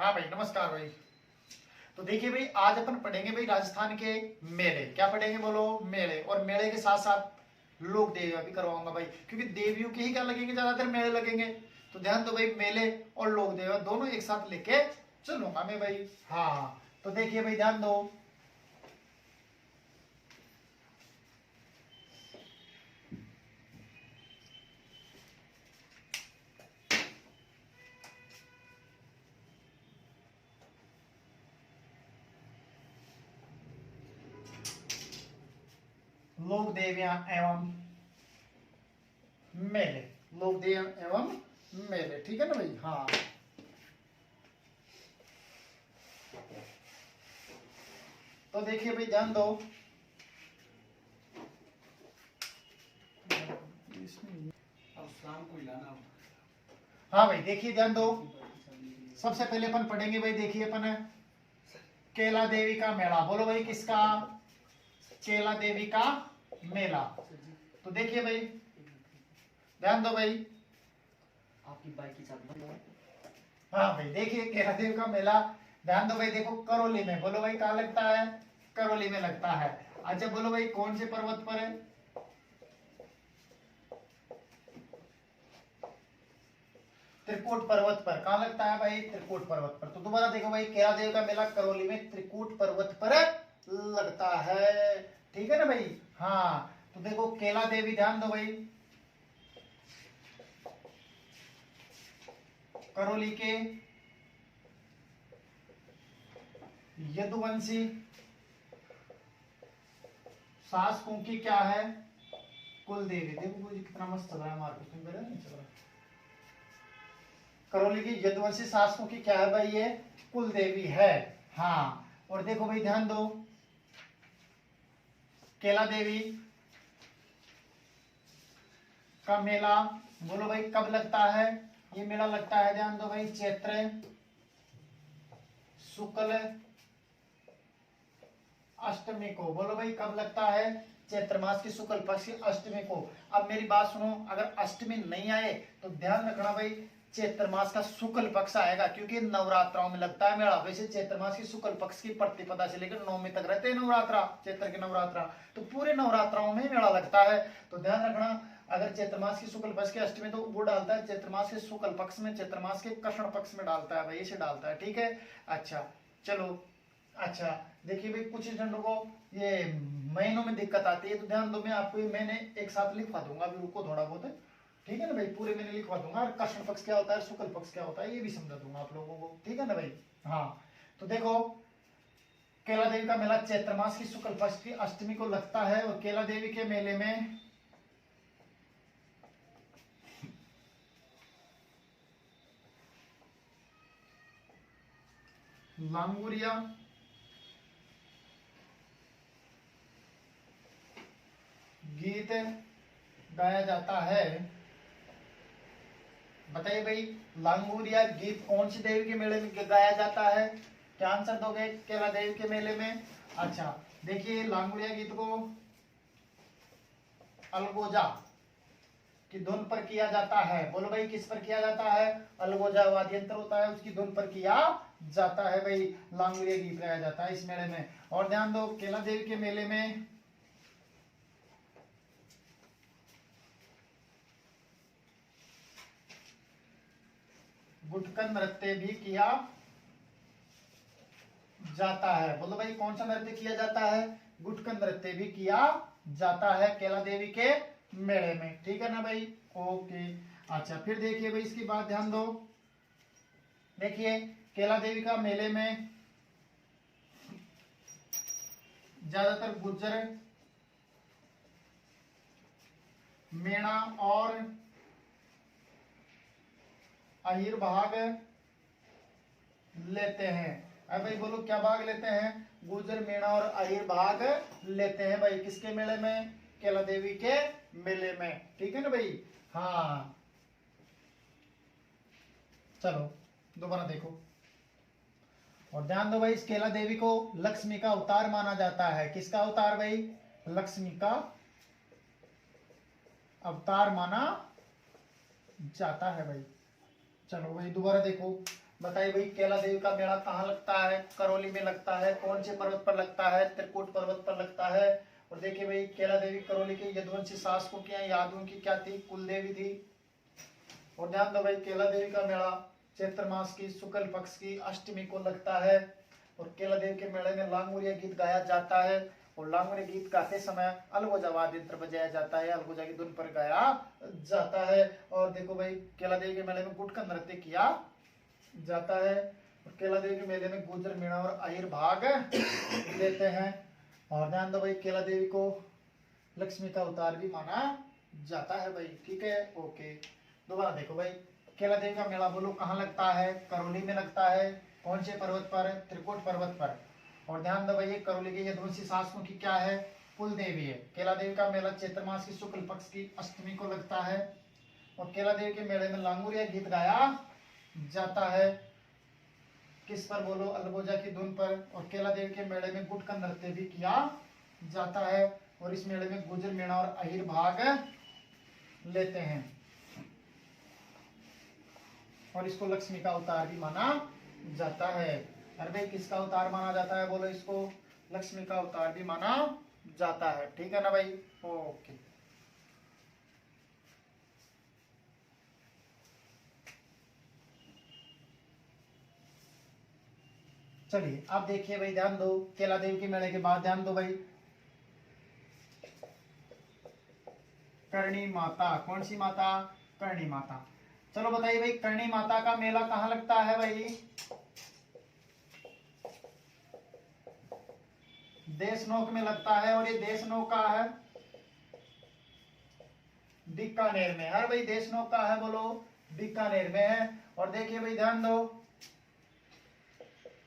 हाँ भाई, नमस्कार भाई। तो देखिए भाई, आज अपन पढ़ेंगे भाई राजस्थान के मेले। क्या पढ़ेंगे बोलो? मेले। और मेले के साथ साथ लोक देवियां भी करवाऊंगा भाई, क्योंकि देवियों के ही क्या लगेंगे, ज्यादातर मेले लगेंगे। तो ध्यान दो भाई, मेले और लोक देवियां दोनों एक साथ लेके चलूंगा मैं भाई। हाँ, तो देखिए भाई, ध्यान दो। लोक देवियां एवं मेले। लोक देवियां एवं मेले, ठीक है ना भाई। हाँ, तो देखिए भाई, ध्यान दो। अब शाम को ही लाना। हाँ भाई, देखिए ध्यान दो। सबसे पहले अपन पढ़ेंगे भाई, देखिए अपन केला देवी का मेला। बोलो भाई, किसका? केला देवी का मेला। तो देखिए भाई, ध्यान दो भाई। आपकी बाइक की चाबी। हाँ भाई, देखिए केला देवी का मेला। ध्यान दो भाई, देखो करौली में। बोलो भाई, कहाँ लगता है? करौली में लगता है। अच्छा, बोलो भाई, कौन से पर्वत पर है? त्रिकूट पर्वत पर। कहाँ लगता है भाई? त्रिकूट पर्वत पर। तो दोबारा देखो भाई, केला देवी का मेला करौली में त्रिकूट पर्वत पर लगता है। ठीक है ना भाई। हाँ, तो देखो केला देवी, ध्यान दो भाई, करौली के यदुवंशी शासकों की क्या है? कुल देवी। देखो मुझे कितना मस्त चल रहा है मार्केट में, मेरा नहीं चल रहा। करौली की यदुवंशी शासकों की क्या है भाई? ये कुल देवी है। हाँ, और देखो भाई, ध्यान दो, केला देवी का मेला, बोलो भाई, कब लगता है? ये मेला लगता है, ध्यान दो भाई, चैत्र शुक्ल अष्टमी को। बोलो भाई, कब लगता है? चैत्र मास की शुक्ल पक्ष की अष्टमी को। अब मेरी बात सुनो, अगर अष्टमी नहीं आए तो ध्यान रखना भाई, चैत्र मास का शुक्ल पक्ष आएगा, क्योंकि नवरात्राओं में लगता है मेला। वैसे चैत्र मास की शुक्ल पक्ष की प्रतिपदा से लेकर नवमी तक रहते हैं नवरात्रा, चैत्र के नवरात्रा। तो पूरे नवरात्राओं में मेला लगता है। तो ध्यान रखना, अगर चैत्र मास की शुक्ल पक्ष की अष्टमी, तो वो डालता है चैत्र मास के शुक्ल पक्ष में, चैत्र मास के कृष्ण पक्ष में डालता है भाई, इसे डालता है। ठीक है, अच्छा चलो। अच्छा, देखिए भाई, कुछ स्टूडेंटों को ये महीनों में दिक्कत आती है, तो ध्यान दो, मैं आपको ये मैंने एक साथ लिखवा दूंगा, अभी रुको थोड़ा बहुत है। ठीक है ना भाई, पूरे मैंने लिखवा दूंगा। और कृष्ण पक्ष क्या होता है, शुक्ल पक्ष क्या होता है, ये भी समझा दूंगा आप लोगों को। ठीक है ना भाई। हाँ, तो देखो, केला देवी का मेला चैत्र मास की शुक्ल पक्ष की अष्टमी को लगता है। और केला देवी के मेले में लांगुरिया गीत गाया जाता है। बताइए भाई, लांगुरिया गीत कौन सी देवी के मेले में गाया जाता है? क्या आंसर दोगे? केला देवी के मेले में। अच्छा, देखिए, लांगुरिया गीत को अलगोजा की धुन पर किया जाता है। बोलो भाई, किस पर किया जाता है? अलगोजा वाद्य यंत्र होता है, उसकी धुन पर किया जाता है भाई। लांगुरिया गीत गाया जाता है इस मेले में। और ध्यान दो, केला देवी के मेले में गुटकन नृत्य भी किया जाता है। बोलो भाई, कौन सा नृत्य किया जाता है? गुटकन नृत्य भी किया जाता है केला देवी के मेले में। ठीक है ना भाई। ओके, अच्छा, फिर देखिए भाई, इसकी बात ध्यान दो। देखिए, केला देवी का मेले में ज्यादातर गुज्जर, मेणा और अहिर भाग लेते हैं। अब भाई बोलो, क्या भाग लेते हैं? गुर्जर, मेणा और अहिर भाग लेते हैं भाई, किसके मेले में? केला देवी के मेले में। ठीक है ना भाई। हाँ, चलो दोबारा देखो, और ध्यान दो भाई, इस केला देवी को लक्ष्मी का अवतार माना जाता है। किसका अवतार भाई? लक्ष्मी का अवतार माना जाता है भाई। चलो भाई, दोबारा देखो, बताइए भाई केला देवी का मेला कहाँ लगता है? करौली में लगता है। कौन से पर्वत पर लगता है? त्रिकुट पर्वत पर लगता है। और देखिए भाई केला देवी करौली के यदुवंशी शासकों की यादों की क्या थी? कुल देवी थी। और ध्यान दो भाई केला देवी का मेला चैत्र मास की शुक्ल पक्ष की अष्टमी को लगता है। और केला देवी के मेले में लांगुरिया गीत गाया जाता है। और लांगुरिया गीत गाते समय अलगोजा वाद्य यंत्र बजाया जाता है, अलगोजा की धुन पर गाया जाता है। और देखो भाई केला देवी के मेले में गुटका नृत्य किया जाता है। और केला देवी के मेले में गुजर मीणा और अहिर भाग लेते हैं। और ध्यान दो भाई केला देवी को लक्ष्मी का अवतार भी माना जाता है भाई। ठीक है, ओके। दोबारा देखो भाई केला देवी का मेला बोलो कहाँ लगता है? करौली में लगता है। कौन से पर्वत पर? त्रिकुट पर्वत पर। और ध्यान दो भाई करौली के यदुवंशी शासकों की क्या है? कुल देवी है। केला देवी का मेला चैत्र मास की शुक्ल पक्ष की अष्टमी को लगता है। और केला देवी के मेले में लांगुरिया गीत गाया जाता है। किस पर बोलो? अलगोजा की धुन पर। और केला देवी के मेले में गुट का नृत्य भी किया जाता है। और इस मेले में गुजर मीणा और अहिर भाग लेते हैं। और इसको लक्ष्मी का अवतार भी माना जाता है। अरे भाई किसका अवतार माना जाता है? बोलो इसको लक्ष्मी का अवतार भी माना जाता है। ठीक है ना भाई, ओके। चलिए अब देखिए भाई, ध्यान दो केला देवी के मेले के बाद ध्यान दो भाई करणी माता। कौन सी माता? करणी माता। चलो बताइए भाई करणी माता का मेला कहाँ लगता है भाई? देशनोक में लगता है। और ये देशनोक का है बीकानेर में। अरे भाई देशनोक का है बोलो बीकानेर में है। और देखिए भाई ध्यान दो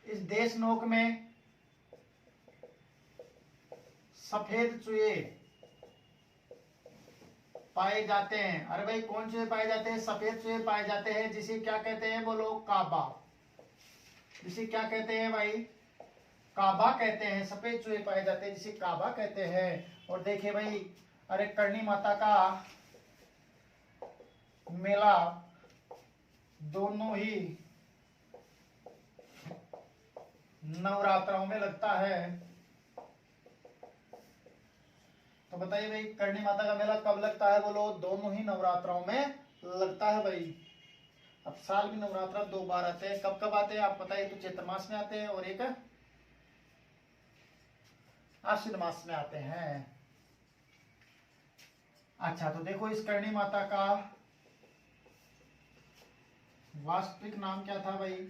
इस देशनोक में सफेद चूहे पाए जाते हैं। अरे भाई कौन चूहे पाए जाते हैं? सफेद चूहे पाए जाते हैं, जिसे क्या कहते हैं? बोलो काबा। जिसे क्या कहते हैं भाई? काबा कहते हैं। सफेद चूहे पाए जाते हैं जिसे काबा कहते हैं। और देखिए भाई अरे करणी माता का मेला दोनों ही नवरात्रों में लगता है। तो बताइए भाई करणी माता का मेला कब लगता है? बोलो दोनों ही नवरात्रों में लगता है भाई। अब साल में नवरात्र दो बार आते हैं। कब कब आते हैं आप बताइए? तो चैत्र मास में आते हैं और एक आश्विन मास में आते हैं। अच्छा तो देखो इस करणी माता का वास्तविक नाम क्या था भाई?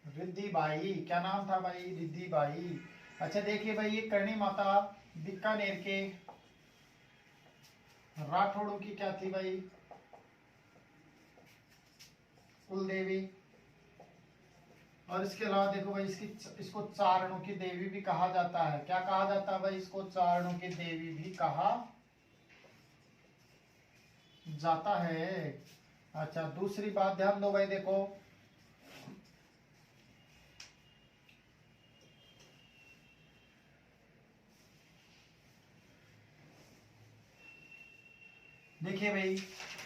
रिद्धि बाई। क्या नाम था भाई? रिद्धि बाई। अच्छा देखिए भाई ये करणी माता बीकानेर के राठौड़ों की क्या थी भाई? कुल देवी। और इसके अलावा देखो भाई इसको चारणों की देवी भी कहा जाता है। क्या कहा जाता है भाई? इसको चारणों की देवी भी कहा जाता है। अच्छा दूसरी बात ध्यान दो भाई, देखो देखिए भाई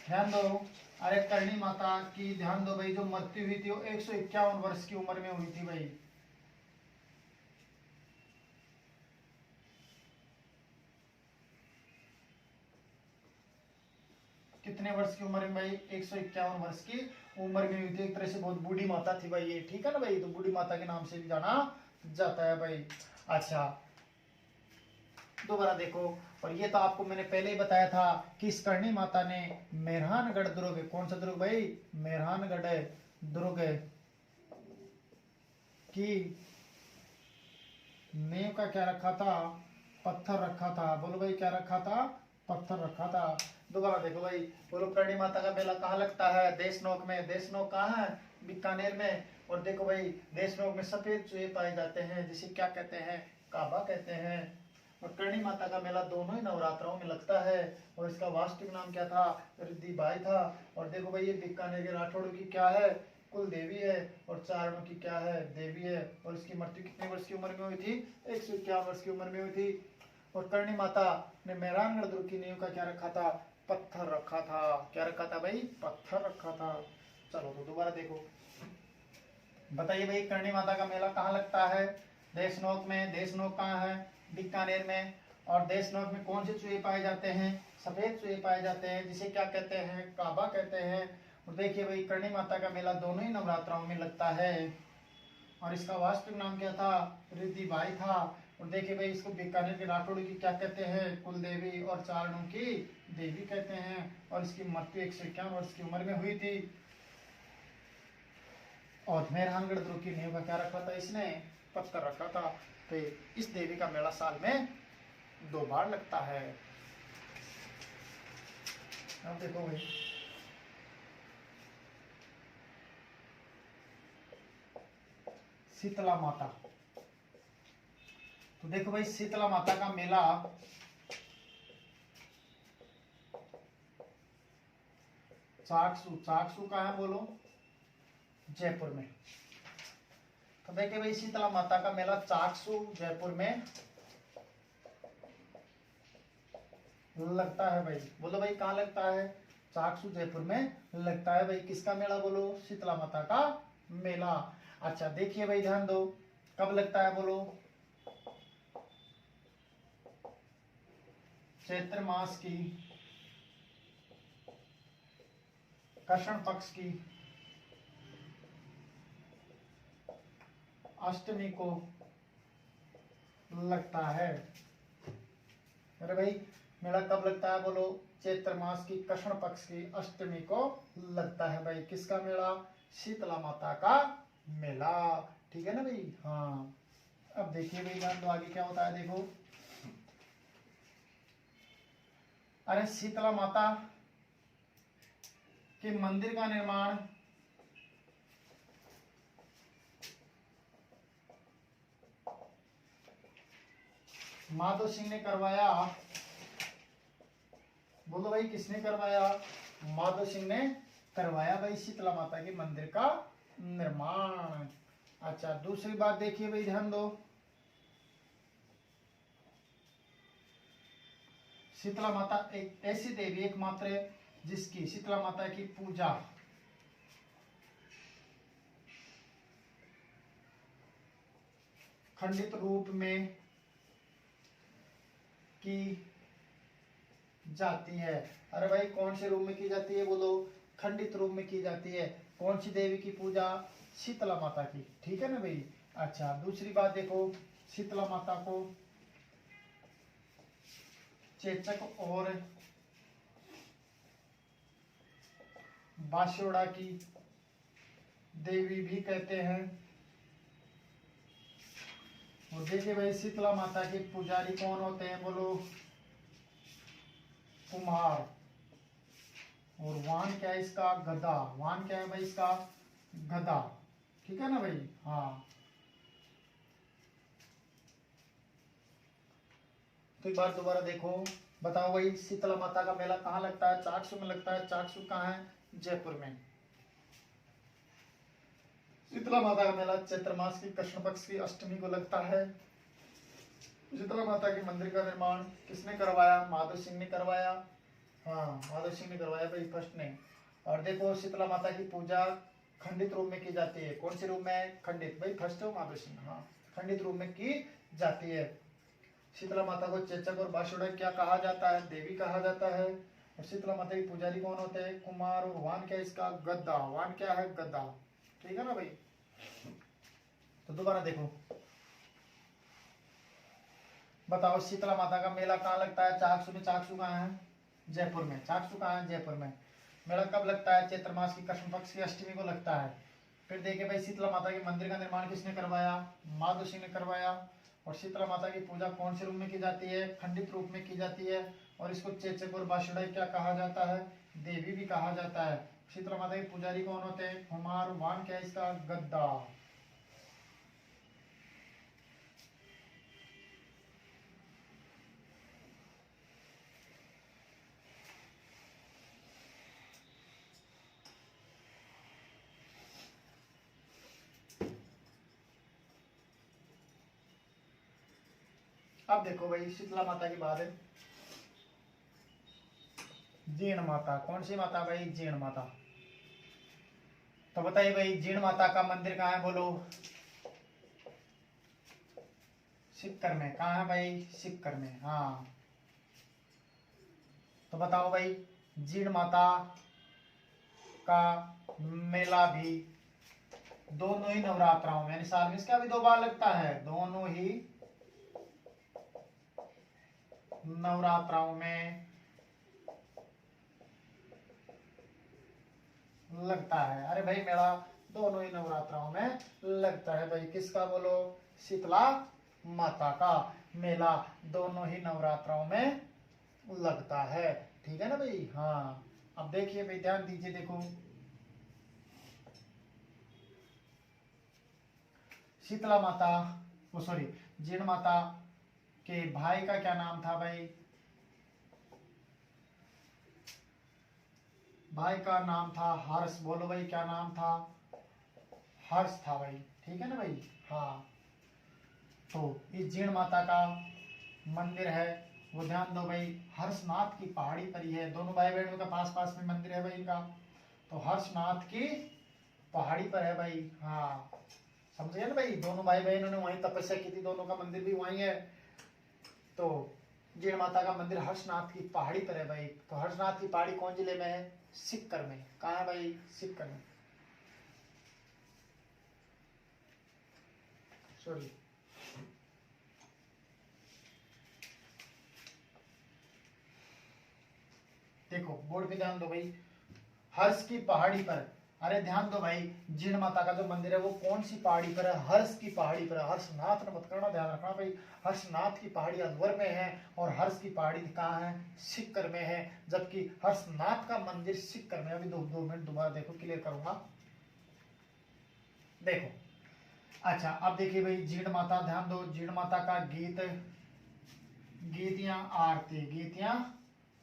ध्यान दो अरे करणी माता की ध्यान दो भाई जो मृत्यु हुई थी वो 151 वर्ष की उम्र में हुई थी भाई। कितने वर्ष की उम्र में भाई? 151 वर्ष की उम्र में हुई थी। एक तरह से बहुत बूढ़ी माता थी भाई ये। ठीक है ना भाई, तो बूढ़ी माता के नाम से भी जाना जाता है भाई। अच्छा दोबारा देखो, और ये तो आपको मैंने पहले ही बताया था कि इस करणी माता ने मेहरानगढ़ दुर्ग, कौन सा दुर्ग भाई? मेहरानगढ़ दुर्ग की नींव का क्या रखा था? पत्थर रखा था। बोलो भाई क्या रखा था? पत्थर रखा था। दोबारा देखो भाई, बोलो करणी माता का मेला कहाँ लगता है? देशनोक में। देशनोक कहाँ है? बीकानेर में। और देखो भाई देशनोक में सफेद चूहे पाए जाते हैं जिसे क्या कहते हैं? काबा कहते हैं। और करणी माता का मेला दोनों ही नवरात्रों में लगता है। और इसका वास्तविक नाम क्या था? रिद्धि बाई था। और देखो भाई ये बीकानेर के राठौड़ों की क्या है? कुल देवी है। और चारणों की क्या है? देवी है। और इसकी मृत्यु कितने वर्ष की उम्र में हुई थी? 151 वर्ष की उम्र में हुई थी। और करणी माता ने मेहरानगढ़ दुर्ग की नींव का क्या रखा था? पत्थर रखा था। क्या रखा था भाई? पत्थर रखा था। चलो तो दोबारा देखो, बताइए भाई करणी माता का मेला कहाँ लगता है? देशनोक में। देशनोक कहाँ है? बीकानेर में। और देशनोक में कौन से चूहे पाए जाते हैं? सफेद चूहे पाए जाते हैं, जिसे क्या कहते हैं? काबा कहते हैं। और देखिए भाई करणी माता का मेला दोनों ही नवरात्राओं में लगता है। और इसका वास्तविक नाम क्या था? रिद्धि बाई था। और देखिए भाई इसको बीकानेर के राठौड़ की क्या कहते हैं? कुल देवी और चारणों की देवी कहते हैं। और इसकी मृत्यु 151 वर्ष की उम्र में हुई थी। और मेहरानगढ़ दुर्ग की नींव का क्या रखा था इसने? पत्थर रखा था। तो इस देवी का मेला साल में 2 बार लगता है। अब देखो भाई, शीतला माता। तो देखो भाई शीतला माता का मेला चाकसू, चाकसू कहाँ है बोलो? जयपुर में। तो देखिए भाई शीतला माता का मेला चाकसू जयपुर में लगता है भाई। बोलो भाई कहाँ लगता है? चाकसू जयपुर में लगता है भाई। किसका मेला बोलो? शीतला माता का मेला। अच्छा देखिए भाई ध्यान दो, कब लगता है बोलो? चैत्र मास की कृष्ण पक्ष की अष्टमी को लगता है। अरे भाई मेला कब लगता है बोलो? चैत्र मास की कृष्ण पक्ष की अष्टमी को लगता है भाई। किसका मेला? शीतला माता का मेला। ठीक है ना भाई? हाँ। अब देखिए भाई जान दो आगे क्या होता है, देखो। अरे शीतला माता के मंदिर का निर्माण माधो सिंह ने करवाया। बोलो भाई किसने करवाया? माधो सिंह ने करवाया भाई शीतला माता के मंदिर का निर्माण। अच्छा दूसरी बात देखिए भाई ध्यान दो, शीतला माता एक ऐसी देवी एकमात्र है जिसकी शीतला माता की पूजा खंडित रूप में की जाती है। अरे भाई कौन से रूप में की जाती है बोलो? खंडित रूप में की जाती है। कौन सी देवी की पूजा? शीतला माता की। ठीक है ना भाई? अच्छा दूसरी बात देखो, शीतला माता को चेचक और बांसुड़ा की देवी भी कहते हैं। और देखिए भाई शीतला माता के पुजारी कौन होते हैं बोलो? कुम्हार। और वाहन क्या है इसका? गदा। वाहन क्या है भाई इसका? गदा। ठीक है ना भाई? हाँ। तो एक बार दोबारा देखो, बताओ भाई शीतला माता का मेला कहाँ लगता है? चाकसू में लगता है। चाकसू कहाँ है? जयपुर में। शीतला माता का मेला चैत्र मास की कृष्ण पक्ष की अष्टमी को लगता है। शीतला माता के मंदिर का निर्माण किसने करवाया? माधो सिंह ने करवाया। हाँ माधो सिंह ने करवाया भाई फर्स्ट ने। और देखो शीतला माता की पूजा खंडित रूप में की जाती है। कौन से रूप में? खंडित। भाई फर्स्ट हो माधो सिंह। हाँ खंडित रूप में की जाती है। शीतला माता को चेचक और बांसुड़ा क्या कहा जाता है? देवी कहा जाता है। और शीतला माता के पुजारी कौन होते हैं? कुमार। और वाहन क्या है इसका? गद्दा। वाहन क्या है? गद्दा। ठीक है ना भाई? तो दोबारा देखो, बताओ शीतला माता का मेला कहाँ लगता है? चाकसू में। चाकसू कहाँ है? जयपुर में। चाकसू कहाँ है? जयपुर में। मेला कब लगता है? चैत्र मास की कृष्ण पक्ष की अष्टमी को लगता है। फिर देखिए भाई शीतला माता के मंदिर का निर्माण किसने करवाया? माधो सिंह ने करवाया। और शीतला माता की पूजा कौन से रूप में की जाती है? खंडित रूप में की जाती है। और इसको चेचक और बांसुड़ा क्या कहा जाता है? देवी भी कहा जाता है। शीतला माता के पुजारी कौन होते हैं? कुमार। वाहन क्या है इसका? गद्दा। अब देखो भाई शीतला माता की बात है, जीण माता। कौन सी माता भाई? जीण माता। तो बताइए भाई जीण माता का मंदिर कहाँ है, बोलो। सिक्कर में। कहाँ है भाई, सिक्कर में। हाँ तो बताओ भाई जीण माता का मेला भी दोनों ही नवरात्राओं में, यानी साल में इसका भी 2 बार लगता है, दोनों ही नवरात्राओं में लगता है। अरे भाई मेला दोनों ही नवरात्राओं में लगता है भाई। किसका, बोलो। शीतला माता का मेला दोनों ही नवरात्राओं में लगता है, ठीक है ना भाई। हाँ अब देखिए भाई, ध्यान दीजिए, देखो शीतला माता, वो सॉरी जीण माता के भाई का क्या नाम था भाई, भाई का नाम था हर्ष। बोलो भाई क्या नाम था, हर्ष था भाई, ठीक है ना भाई। हाँ तो इस जीण माता का मंदिर है वो ध्यान दो भाई, हर्षनाथ की पहाड़ी पर ही है। दोनों भाई बहनों का पास पास में मंदिर है भाई इनका, तो हर्षनाथ की पहाड़ी पर है भाई। हाँ समझे ना भाई, दोनों भाई बहनों ने वहीं तपस्या की थी, दोनों का मंदिर भी वहीं है। तो जीण माता का मंदिर हर्षनाथ की पहाड़ी पर है भाई। तो हर्षनाथ की पहाड़ी कौन जिले में है, सिक्कर में। कहाँ है भाई, सिक्कर में, सॉरी। देखो बोर्ड पे ध्यान दो भाई, हर्ष की पहाड़ी पर। अरे ध्यान दो भाई, जीण माता का जो मंदिर है वो कौन सी पहाड़ी पर है, हर्ष की पहाड़ी पर है। हर्षनाथ ने मत करना, ध्यान रखना भाई। हर्षनाथ की पहाड़ी अलवर में है और हर्ष की पहाड़ी कहाँ है, सिक्कर में है। जबकि हर्षनाथ का मंदिर सिक्कर में। अभी 2 मिनट दोबारा देखो, क्लियर करूंगा, देखो। अच्छा अब देखिए भाई, जीण माता, ध्यान दो, जीण माता का गीत, गीत या आरती, गीत या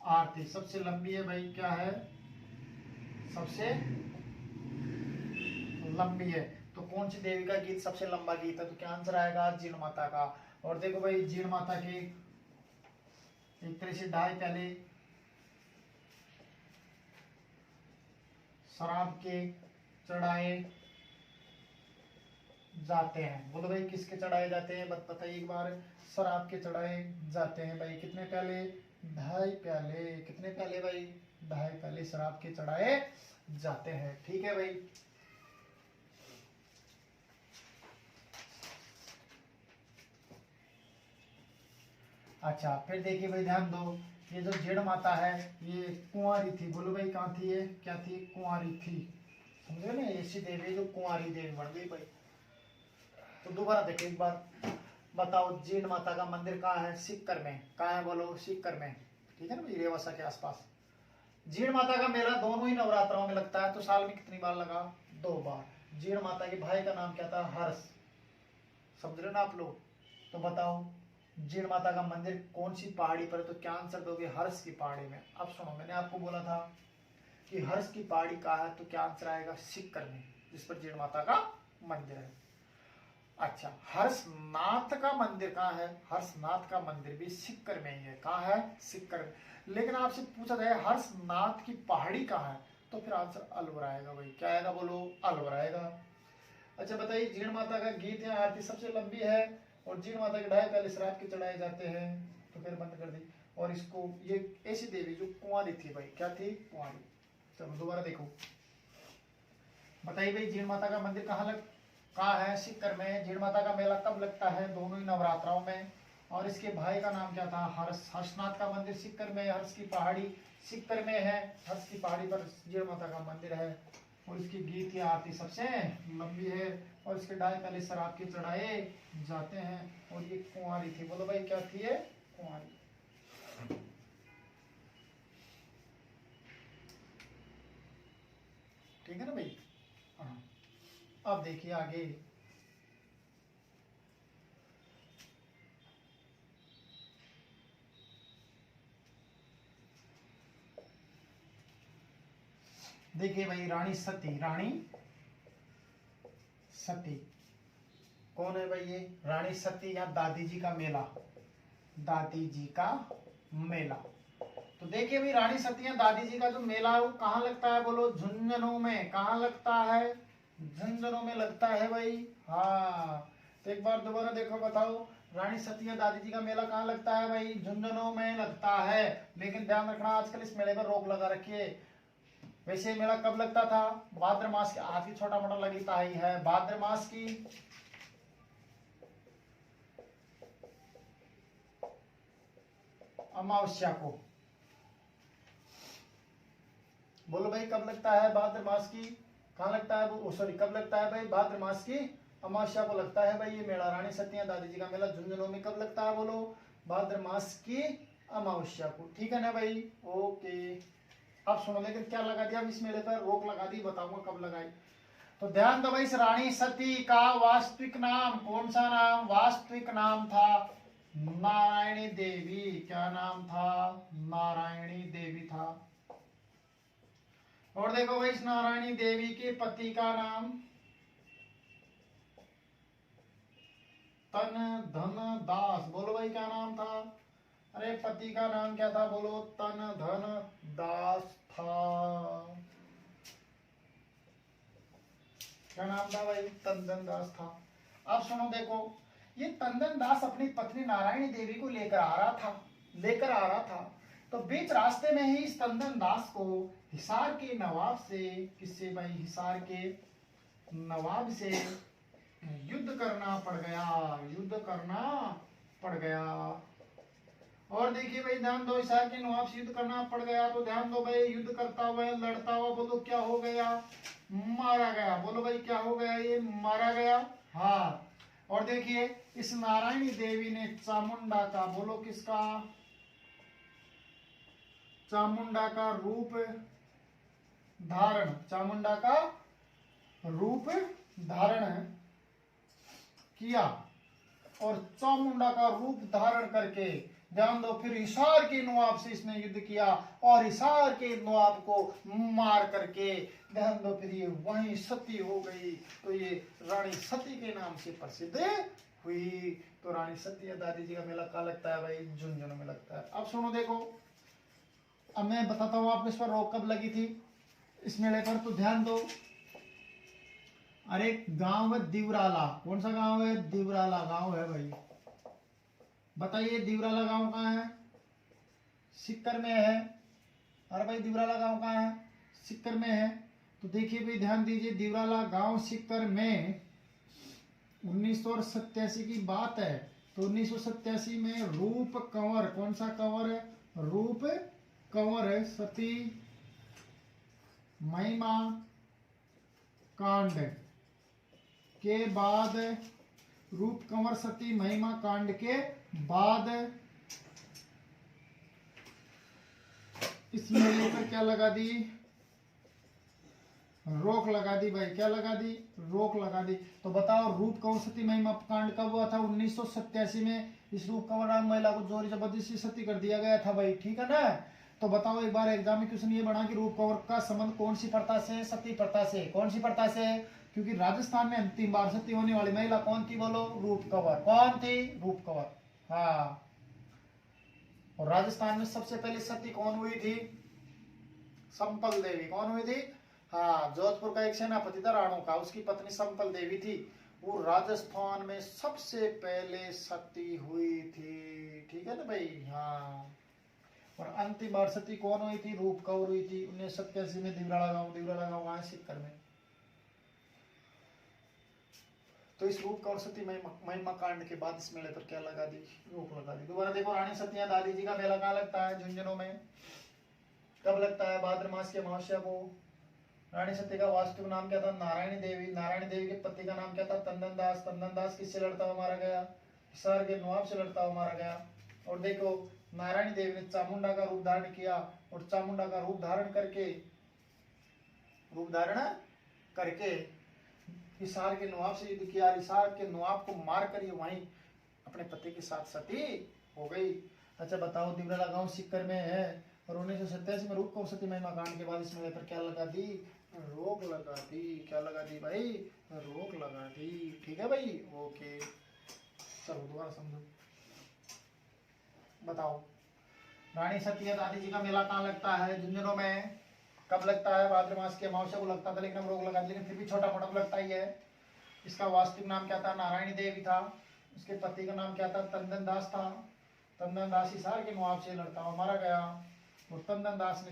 आरती सबसे लंबी है भाई, क्या है, सबसे लंबी है। तो कौन सी देवी का गीत सबसे लंबा गीत है, तो क्या आंसर आएगा, जीण माता का। और देखो भाई जीण माता के एक तरह से 2.5 प्याले शराब के चढ़ाए जाते हैं। बोलो भाई किसके चढ़ाए जाते हैं, बताइए एक बार। शराब के चढ़ाए जाते हैं भाई। कितने प्याले, 2.5 प्याले। कितने प्याले भाई, 2.5 प्याले शराब के चढ़ाए जाते हैं, ठीक है भाई। अच्छा फिर देखिए भाई, ध्यान दो, ये जो जीण माता है ये कुंवारी थी। बोलो भाई कहाँ थी, ये क्या थी, कुंवारी थी। समझे ना, ऐसी देवी जो कुंवारी देवी बन गई भाई। तो दोबारा देखो एक बार, बताओ जीण माता का मंदिर कहाँ है, सिक्कर में। कहाँ है, बोलो, सिक्कर में, ठीक है ना भाई, रेवासा के आसपास। जीण माता का मेला दोनों ही नवरात्रों में लगता है। तो साल में कितनी बार लगा, 2 बार। जीण माता के भाई का नाम क्या था, हर्ष। समझ रहे ना आप लोग। तो बताओ जीण माता का मंदिर कौन सी पहाड़ी पर है, तो क्या आंसर दोगे, हर्ष की पहाड़ी में। अब सुनो, मैंने आपको बोला था कि हर्ष की पहाड़ी कहाँ है, तो क्या आंसर आएगा, सिक्कर में, जिस पर जीण माता का मंदिर है। अच्छा हर्षनाथ का मंदिर कहाँ है, हर्षनाथ का मंदिर भी सिक्कर में ही है। कहाँ है, सिक्कर में। लेकिन आपसे पूछा जाए हर्षनाथ की पहाड़ी कहाँ है, तो फिर आंसर अलवर आएगा भाई। क्या आएगा, बोलो, अलवर आएगा। अच्छा बताइए, जीण माता का गीत या आरती सबसे लंबी है और जीण माता के 2.5 प्याले शराब के चढ़ाए जाते हैं। तो फिर बंद कर दी। और इसको, ये ऐसी देवी जो कुंवारी थी भाई, क्या थी, कुंवारी। चलो दोबारा देखो, बताइए भाई जीण माता का मंदिर कहाँ है, सिक्कर में। जीण माता का मेला कब लगता है, दोनों ही नवरात्राओं में। और इसके भाई का नाम क्या था, हर्ष। हर्षनाथ का मंदिर सिक्कर में, हर्ष की पहाड़ी सिक्कर में है। हर्ष की पहाड़ी पर जीण माता का मंदिर है और इसकी गीत या आरती सबसे लंबी है। और इसके 2.5 प्याले शराब के चढ़ाए जाते हैं। और ये कुंवारी थी। बोलो भाई क्या थी, ये कुंवारी। ठीक है ना भाई। हाँ अब देखिए आगे, देखिए भाई, रानी सती, रानी सती कौन है भाई, ये रानी सती या दादी जी का मेला, दादी जी का मेला। तो देखिए भाई रानी सतिया दादी जी का जो मेला है वो कहाँ लगता है बोलो, झुंझुनू में। कहाँ लगता है, झुंझुनू में लगता है भाई। हाँ तो एक बार दोबारा देखो, बताओ रानी सतिया दादी जी का मेला कहाँ लगता है भाई, झुंझुनू में लगता है। लेकिन ध्यान रखना आजकल इस मेले पर रोक लगा रखी है। वैसे ये मेला कब लगता था, भाद्र मास के, आज ही छोटा मोटा लगता ही है, भाद्र मास की अमावस्या को। बोलो भाई कब लगता है, भाद्र मास की, कहाँ लगता है वो, सॉरी कब लगता है भाई, भाद्र मास की अमावस्या को लगता है भाई ये मेला। रानी सतिया दादी जी का मेला झुंझुनू में कब लगता है बोलो, भाद्र मास की अमावस्या को। ठीक है ना भाई, ओके। अब सुनो, लेकिन क्या लगा दिया, अब इस मेले पर रोक लगा दी, बताऊंगा कब लगाई। तो ध्यान दो भाई, इस रानी सती का वास्तविक नाम कौन सा नाम, वास्तविक नाम था नारायणी देवी। क्या नाम था, नारायणी देवी था। और देखो भाई इस नारायणी देवी के पति का नाम तन धन दास। बोलो भाई क्या नाम था, अरे पति का नाम क्या था बोलो, तन धन दास था। क्या नाम था भाई, तंदन दास था। अब सुनो देखो, ये तंदन दास अपनी पत्नी नारायणी देवी को लेकर आ रहा था। तो बीच रास्ते में ही इस तंदन दास को हिसार के नवाब से, किससे भाई, हिसार के नवाब से युद्ध करना पड़ गया। और देखिए भाई ध्यान दो, हिसार के नवाब से युद्ध करना पड़ गया। तो ध्यान दो भाई, युद्ध करता हुआ लड़ता हुआ बोलो क्या हो गया, मारा गया। बोलो भाई क्या हो गया, ये मारा गया। हाँ, और देखिए इस नारायणी देवी ने चामुंडा का, बोलो किसका, चामुंडा का रूप धारण, चामुंडा का रूप धारण किया। और चामुंडा का रूप धारण करके ध्यान दो, फिर हिसार के नवाब से इसने युद्ध किया और हिसार के नवाब को मार करके ध्यान दो, फिर ये वहीं सती हो गई। तो ये रानी सती के नाम से प्रसिद्ध हुई। तो रानी सती या दादी जी का मेला कहाँ लगता है भाई, झुंझुनू में लगता है। अब सुनो देखो, अब मैं बताता हूँ आपको इस पर रोक कब लगी थी इस मेले पर। तो ध्यान दो, अरे गांव है दिवराला। कौन सा गांव है, दिवराला गांव है भाई। बताइए दिवराला गांव कहाँ है, सिक्कर में है। अरे भाई दिवराला गांव कहाँ है, सिक्कर में है। तो देखिए भाई ध्यान दीजिए, दिवराला गांव सिक्कर में 1987 की बात है। तो 1987 में रूप कंवर, कौन सा कंवर है, रूप कंवर है, सती महिमा कांड के बाद, रूप कंवर सती महिमा कांड के बाद इस मेले पर क्या लगा दी, रोक लगा दी भाई। क्या लगा दी, रोक लगा दी। तो बताओ रूप कंवर सती महिमा कांड कब हुआ था, 1987 में। इस रूप कंवर नाम महिला को जोर जबरदस्ती सती कर दिया गया था भाई। ठीक है ना। तो बताओ एक बार एग्जाम में क्वेश्चन ये बना कि रूप कंवर का संबंध कौन सी प्रथा से, सती प्रथा से। कौन सी प्रथा से, क्योंकि राजस्थान में अंतिम बार सती होने वाली महिला कौन थी बोलो, रूप कंवर। कौन थी, रूप कंवर। हाँ, और राजस्थान में सबसे पहले सती कौन हुई थी, संपल देवी। कौन हुई थी, हाँ, जोधपुर का एक सेनापति था राणों का, उसकी पत्नी संपल देवी थी। वो राजस्थान में सबसे पहले सती हुई थी। ठीक है ना भाई, हाँ। और अंतिम बार सती कौन हुई थी, रूप कंवर हुई थी 1987 में, दिवराला गांव वहां सिक्कर में। तो इस रूप कंवर सती महिमा कांड के बाद इस मेले पर क्या लगा दी, रोक लगा दी। दोबारा देखो, रानी सतिया दादी जी का मेला कहाँ लगता है, झुंझुनू में। कब लगता है, भाद्र मास की अमावस्या को। रानी सती का वास्तविक नाम क्या था, नारायणी देवी। नारायणी देवी के पति का नाम क्या था, तंदन दास। तंदन दास किससे लड़ता हुआ मारा गया, हिसार के नवाब से लड़ता हुआ मारा गया। और देखो नारायणी देवी ने चामुंडा का रूप धारण किया और चामुंडा का रूप धारण करके हिसार के नवाब से युद्ध किया। हिसार के नवाब को मार कर ये वहीं अपने पति के साथ सती हो गई। अच्छा बताओ, दिवराला गांव सिक्कर में है और 1987 में रूप कंवर सती महिमा कांड के बाद इस मेले पर क्या लगा दी, रोक लगा दी। क्या लगा दी भाई, रोक लगा दी। ठीक है भाई, ओके। चलो दोबारा समझो, बताओ। रानी सती दादी जी का मेला कहाँ लगता है? झुंझुनों में। कब लगता है? भाद्र मास के अमावस्या को लगता था, लेकिन हम रोक लगा दी, लेकिन फिर भी छोटा मोटा तो लगता ही है। इसका वास्तविक नाम क्या था? नारायणी देवी था। उसके पति का नाम क्या था? तंदन दास था। तंदन दास हिसार के नवाब से लड़ता हुआ मारा गया। और तंदन दास ने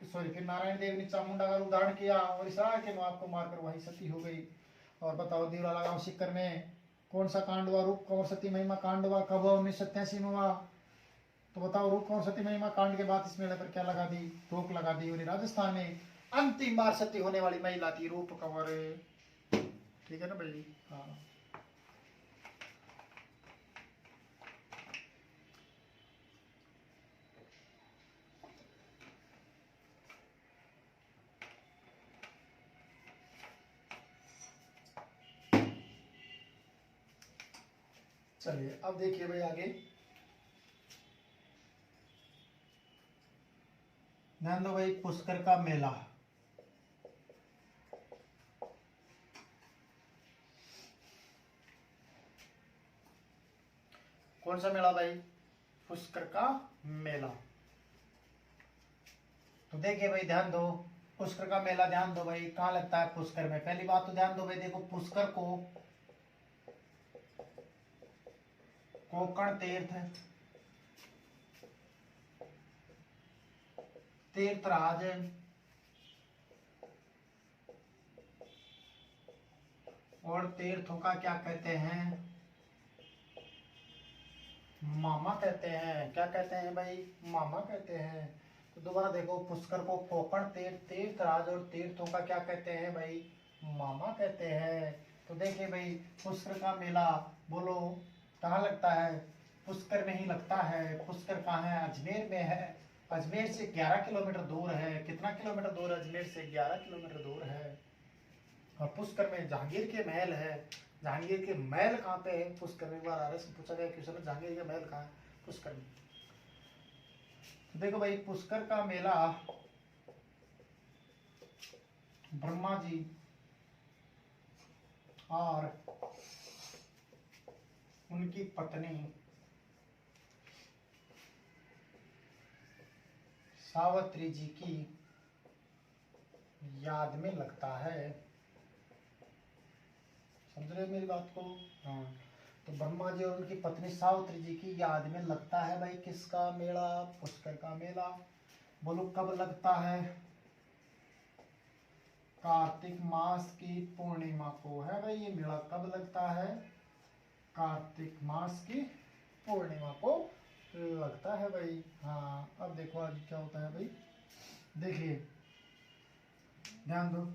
फिर नारायण देव ने चामुंडा का रूप धारण किया और हिसार के नवाब को मारकर वही सती हो गई। और बताओ दीवला गांव सिक्कर में कौन सा कांड हुआ? रूप कंवर सती महिमा कांड हुआ। कब हुआ? 1987 में हुआ। तो बताओ रूप कंवर सती महिमा कांड के बाद इस मेले पर क्या लगा दी? रोक लगा दी। और राजस्थान में अंतिम बार सती होने वाली महिला थी रूप कंवर। ठीक है ना भाई? हाँ। चलिए अब देखिए भाई आगे ध्यान दो भाई। पुष्कर का मेला, कौन सा मेला भाई? पुष्कर का मेला। तो देखिए भाई ध्यान दो, पुष्कर का मेला ध्यान दो भाई कहाँ लगता है? पुष्कर में। पहली बात तो ध्यान दो भाई, देखो पुष्कर को कोंकण तीर्थराज और तीर्थों का क्या कहते हैं? मामा कहते हैं। क्या कहते हैं भाई? मामा कहते हैं। तो दोबारा देखो, पुष्कर को कोंकण तीर्थराज और तीर्थों का क्या कहते हैं भाई? मामा कहते हैं। तो देखिए भाई पुष्कर का मेला बोलो कहाँ लगता है? पुष्कर में ही लगता है। पुष्कर कहाँ है? अजमेर में है। अजमेर से 11 किलोमीटर दूर है। कितना किलोमीटर दूर है? अजमेर से 11 किलोमीटर दूर है। और पुष्कर में जहांगीर के महल है। जहांगीर के महल कहाँ पे है? पुष्कर में। एक बार आरएस से पूछा गया क्वेश्चन, जहांगीर के महल कहाँ है? पुष्कर में। तो देखो भाई पुष्कर का मेला ब्रह्मा जी और उनकी पत्नी सावित्री जी की याद में लगता है। समझ रहे हो मेरी बात को? हाँ। तो ब्रह्मा जी और उनकी पत्नी सावित्री जी की याद में लगता है भाई किसका मेला? पुष्कर का मेला। बोलो कब लगता है? कार्तिक मास की पूर्णिमा को है भाई ये मेला। कब लगता है? कार्तिक मास की पूर्णिमा को लगता है भाई। हाँ। अब देखो आज क्या होता है भाई, देखिए ध्यान दो।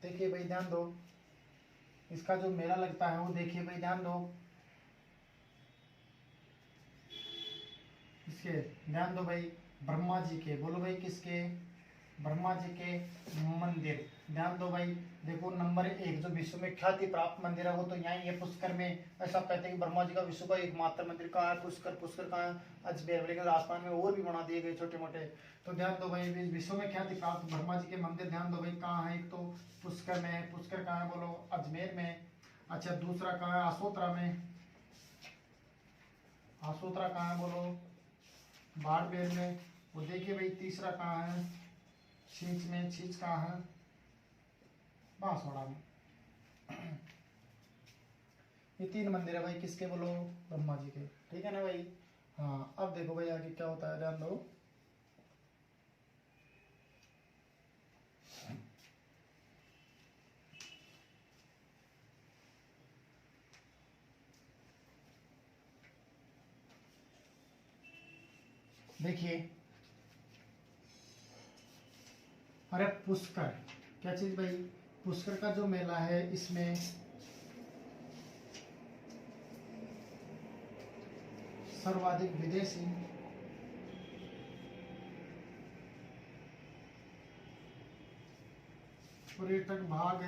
देखिए भाई ध्यान दो, इसका जो मेला लगता है वो देखिए भाई ध्यान दो। इसके ध्यान दो भाई, ब्रह्मा जी के, बोलो भाई किसके? ब्रह्मा जी के मंदिर। ध्यान दो भाई, देखो नंबर 1 जो विश्व में ख्याति प्राप्त मंदिर है वो तो यहाँ ही है पुष्कर में। ऐसा कहते हैं कि ब्रह्मा जी का विश्व का एकमात्र मंदिर कहाँ है? पुष्कर। पुष्कर कहाँ है? अजमेर। लेकिन राजस्थान में और भी बना दिए गए छोटे मोटे। तो ध्यान दो भाई, विश्व में ख्याति प्राप्त ब्रह्मा जी के मंदिर ध्यान दो भाई कहाँ है? एक तो पुष्कर में है। पुष्कर कहाँ है? बोलो अजमेर में। अच्छा दूसरा कहाँ है? आसोतरा में। आसोतरा कहाँ है? बोलो बाड़मेर में। वो देखिए भाई तीसरा कहाँ है? छींच में। छींच कहाँ है? बांसवाड़ा में। ये 3 मंदिर है भाई किसके? बोलो ब्रह्मा जी के। ठीक है ना भाई? हाँ। अब देखो भाई आगे क्या होता है, ध्यान दो। देखिए अरे पुष्कर क्या चीज भाई? पुष्कर का जो मेला है इसमें सर्वाधिक विदेशी पर्यटक भाग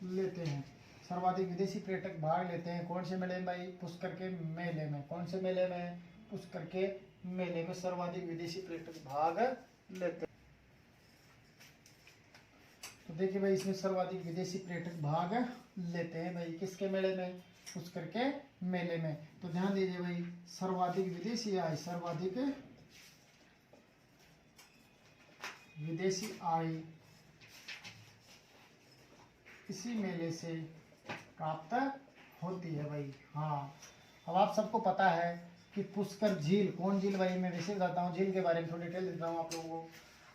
लेते हैं। सर्वाधिक विदेशी पर्यटक भाग लेते हैं कौन से मेले में भाई? पुष्कर के मेले में। कौन से मेले में? पुष्कर के मेले में सर्वाधिक विदेशी पर्यटक भाग लेते हैं। तो देखिए भाई इसमें सर्वाधिक विदेशी पर्यटक भाग लेते हैं भाई किसके मेले में? पुष्कर के मेले में। तो ध्यान दीजिए भाई, सर्वाधिक विदेशी आय, सर्वाधिक विदेशी आय इसी मेले से प्राप्त होती है भाई। हाँ, अब आप सबको पता है कि पुष्कर झील, कौन झील भाई, मैं वैसे बताता हूँ झील के बारे में, थोड़ी डिटेल देता हूँ आप लोगों को।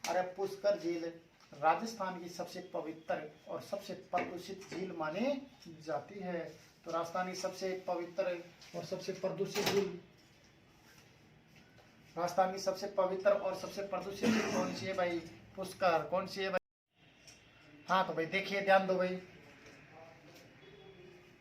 अरे पुष्कर झील राजस्थान की सबसे पवित्र और सबसे प्रदूषित झील मानी जाती है। तो राजस्थान की सबसे पवित्र और सबसे प्रदूषित झील, राजस्थान की सबसे पवित्र और सबसे प्रदूषित झील कौन सी है भाई? पुष्कर। कौन सी है भाई? हाँ तो भाई देखिए, ध्यान दो भाई,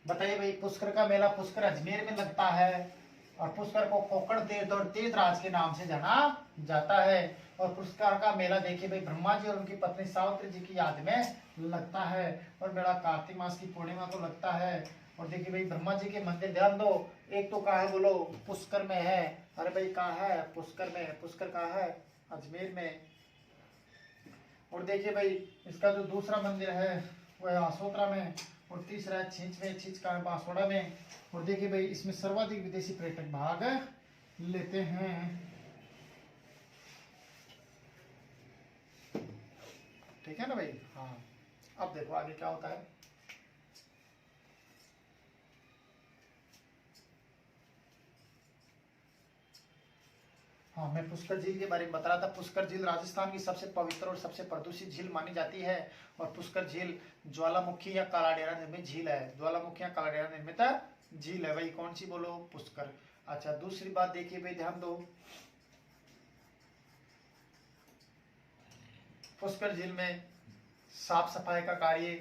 बताइए भाई। पुष्कर का मेला पुष्कर अजमेर में लगता है, और पुष्कर को कोकण तीर्थ और तीर्थराज के नाम से जाना जाता है। और पुष्कर का मेला देखिए भाई, ब्रह्मा जी और उनकी पत्नी सावित्री जी की याद में लगता है। और मेला कार्तिक मास की पूर्णिमा को लगता है। और देखिए भाई, ब्रह्मा जी के मंदिर, ध्यान दो, एक तो कहाँ है बोलो? पुष्कर में है। अरे भाई कहाँ है? पुष्कर में। पुष्कर कहाँ है? अजमेर में। और देखिए भाई, इसका जो दूसरा मंदिर है वो है आसोतरा में, और तीसरा है छींच में, छींच का है बांसवाड़ा में। और देखिए भाई, इसमें सर्वाधिक विदेशी पर्यटक भाग लेते हैं। ठीक है ना भाई? हाँ, अब देखो आगे क्या होता है। हाँ, मैं पुष्कर झील के बारे में बता रहा था। पुष्कर झील राजस्थान की सबसे पवित्र और सबसे प्रदूषित झील मानी जाती है। और पुष्कर झील ज्वालामुखी या काला डेरा निर्मित झील है। ज्वालामुखी या काला डेरा निर्मित झील है भाई। कौन सी बोलो? पुष्कर। अच्छा, दूसरी बात देखिए भाई, ध्यान दो, पुष्कर झील में साफ सफाई का कार्य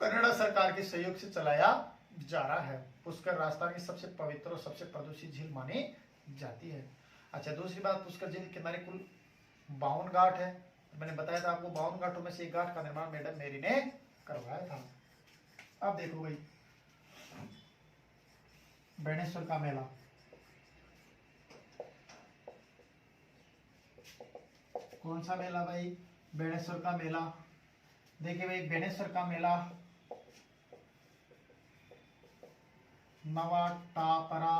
कनाडा सरकार के सहयोग से चलाया जा रहा है। पुष्कर राजस्थान की सबसे पवित्र और सबसे प्रदूषित झील मानी जाती है। अच्छा, दूसरी बात, पुष्कर झील के किनारे कुल 52 घाट है। मैंने बताया था आपको, 52 घाटों में से एक घाट का निर्माण मैडम मेरी ने करवाया था। अब देखो भाई, बेणेश्वर का मेला, कौन सा मेला भाई? बेणेश्वर का मेला। देखिए भाई, बेणेश्वर का मेला नवाटापरा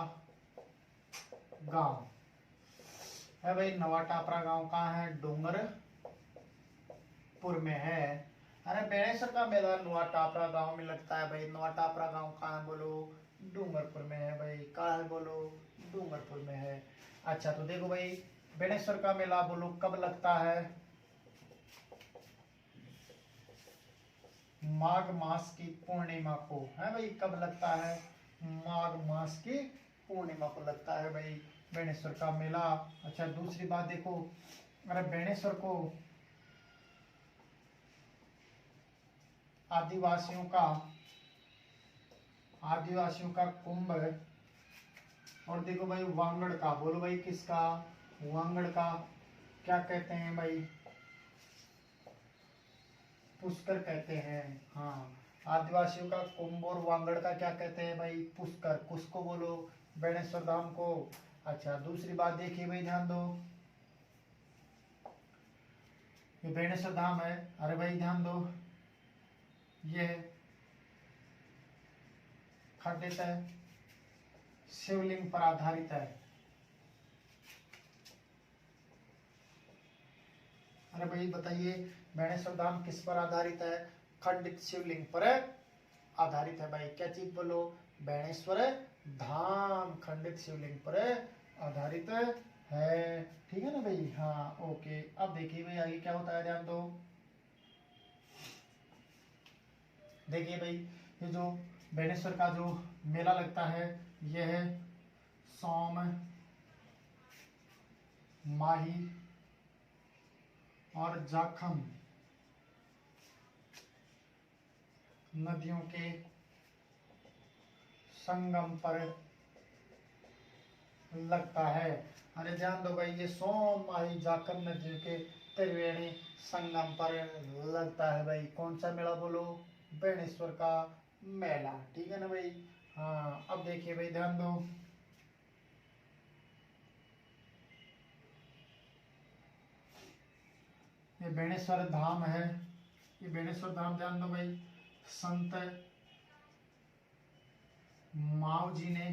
गांव है भाई। नवाटापरा गांव कहाँ है? डूंगरपुर में है। अरे बेणेश्वर का मेला नवाटापरा गांव में लगता है भाई। नवाटापरा गांव कहाँ है बोलो? डूंगरपुर में है भाई। कहाँ है बोलो? डूंगरपुर में है। अच्छा, तो देखो भाई, बेणेश्वर का मेला बोलो कब लगता है? माघ मास की पूर्णिमा को है भाई। कब लगता है? माघ मास की पूर्णिमा को लगता है भाई बेणेश्वर का मेला। अच्छा, दूसरी बात देखो, अरे बेणेश्वर को आदिवासियों का कुंभ, और देखो भाई वांगड़ का, बोलो भाई किसका? वांगड़ का क्या कहते हैं भाई? पुष्कर कहते हैं। हाँ, आदिवासियों का कुंभ और वांगड़ का क्या कहते हैं भाई? पुष्कर। किसको बोलो? बेणेश्वर धाम को। अच्छा, दूसरी बात देखिए भाई, ध्यान दो, ये बेणेश्वर धाम है। अरे भाई ध्यान दो, ये खंडित है, शिवलिंग पर आधारित है। अरे भाई बताइए, बेणेश्वर धाम किस पर आधारित है? खंडित शिवलिंग पर आधारित है भाई। क्या चीज बोलो? बेणेश्वर धाम खंडित शिवलिंग पर आधारित है। ठीक है ना भाई? हाँ, ओके। अब देखिए भाई आगे क्या होता है, ध्यान दो। देखिए भाई, ये जो बेणेश्वर का जो मेला लगता है, यह है सोम, माही और जाखम नदियों के संगम पर लगता है। अरे ध्यान दो भाई, ये सोम माही जाखम नदियों के त्रिवेणी संगम पर लगता है भाई। कौन सा मेला बोलो? बेणेश्वर का मेला। ठीक है ना भाई? हाँ, अब देखिए भाई, ध्यान दो, ये बेणेश्वर धाम है। ये बेणेश्वर धाम ध्यान दो भाई, संत माओ जी ने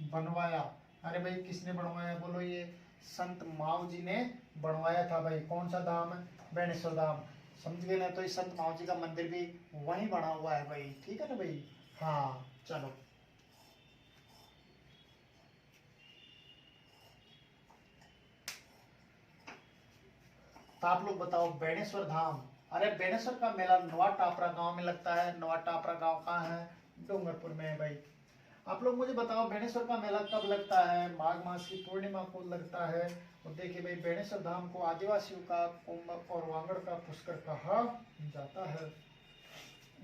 बनवाया। अरे भाई किसने बनवाया बोलो, ये संत माओ जी ने बनवाया था भाई। कौन सा धाम? बेणेश्वर धाम। समझ गए ना? तो इस संत माओ जी का मंदिर भी वहीं बना हुआ है भाई, ठीक है ना भाई। हाँ चलो, तो आप लोग बताओ बेणेश्वर धाम। अरे बेणेश्वर का मेला नवा टापरा गांव में लगता है। नवा टापरा गांव कहाँ है? डूंगरपुर में है भाई। आप लोग मुझे बताओ बेणेश्वर का मेला कब लगता है? माघ मास की पूर्णिमा को लगता है। और देखिए भाई, बेणेश्वर धाम को आदिवासियों का कुंभ और वांगड़ का पुष्कर कहा जाता है।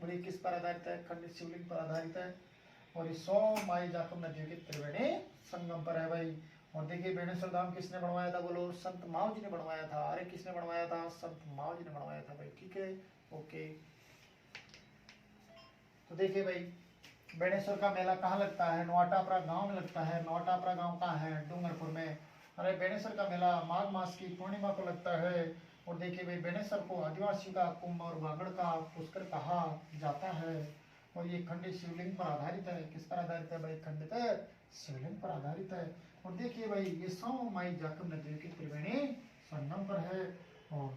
और ये किस पर आधारित है? खंडित शिवलिंग पर आधारित है। और ये 100 माई जाकुम नदियों के त्रिवेणी संगम पर है भाई। और देखिए बेणेश्वर धाम किसने बनवाया था बोलो? संत माओ जी ने बनवाया था। अरे किसने बनवाया था? संत माओ जी ने बनवाया था भाई, ठीक है। ओके, तो देखिए भाई, बेणेश्वर का मेला कहाँ लगता है? नवाटापरा गांव में लगता है। नवाटापरा गांव कहाँ है? डूंगरपुर में। अरे बेणेश्वर का मेला माघ मास की पूर्णिमा को लगता है। और देखिए भाई, बेणेश्वर को आदिवासियों का कुंभ और वागड़ का पुष्कर कहा जाता है। और ये खंडित शिवलिंग पर आधारित है। किस पर आधारित है भाई? खंडित शिवलिंग पर आधारित है। और देखिए भाई, ये 100 माई जाकुम नदियों की त्रिवेणी संगम पर है। और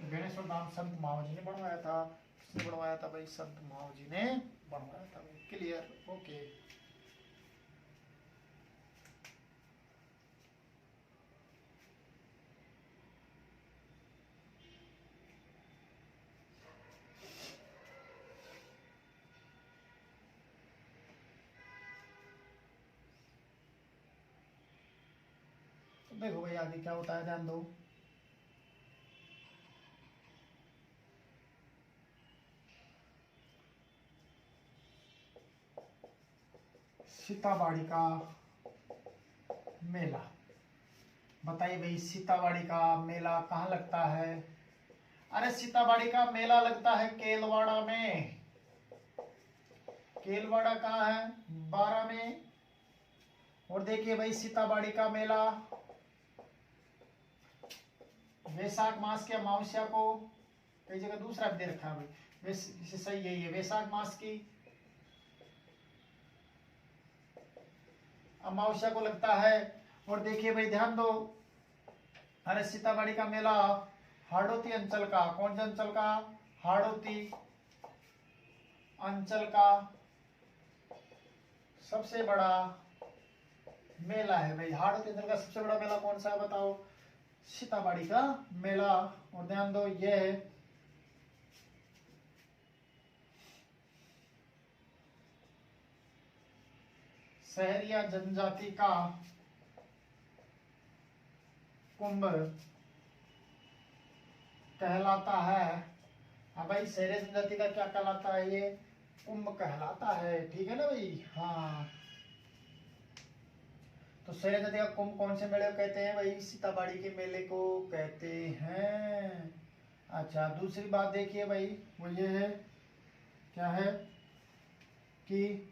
बेणेश्वर धाम संत माओ जी ने बनवाया था। किसने बनवाया था भाई? संत माओ जी ने बनवाया था भाई। क्लियर? ओके, तो देखो भाई आगे क्या होता है, ध्यान दो। सीताबाड़ी का मेला, बताइए भाई, सीताबाड़ी का मेला कहाँ लगता है? अरे सीताबाड़ी का मेला लगता है केलवाड़ा में। केलवाड़ा कहाँ है? 12 में। और देखिए भाई, सीताबाड़ी का मेला वैशाख मास की अमावस्या को, कई जगह दूसरा भी दे रखा है भाई, वैसे सही यही है, वैशाख मास की अमावस्या को लगता है। और देखिए भाई ध्यान दो, अरे सीताबाड़ी का मेला हाड़ौती अंचल का, कौन से अंचल का? हाड़ौती अंचल का सबसे बड़ा मेला है भाई। हाड़ौती अंचल का सबसे बड़ा मेला कौन सा है बताओ? सीताबाड़ी का मेला। और ध्यान दो, यह है सहरिया जनजाति का कुंभ कहलाता है। अब भाई सहरिया जनजाति का क्या कहलाता है? ये कुंभ कहलाता है, ठीक है ना भाई। हाँ, तो सहरिया जनजाति का कुंभ कौन से मेले को कहते हैं भाई? सीताबाड़ी के मेले को कहते हैं। अच्छा, दूसरी बात देखिए भाई, वो ये है, क्या है कि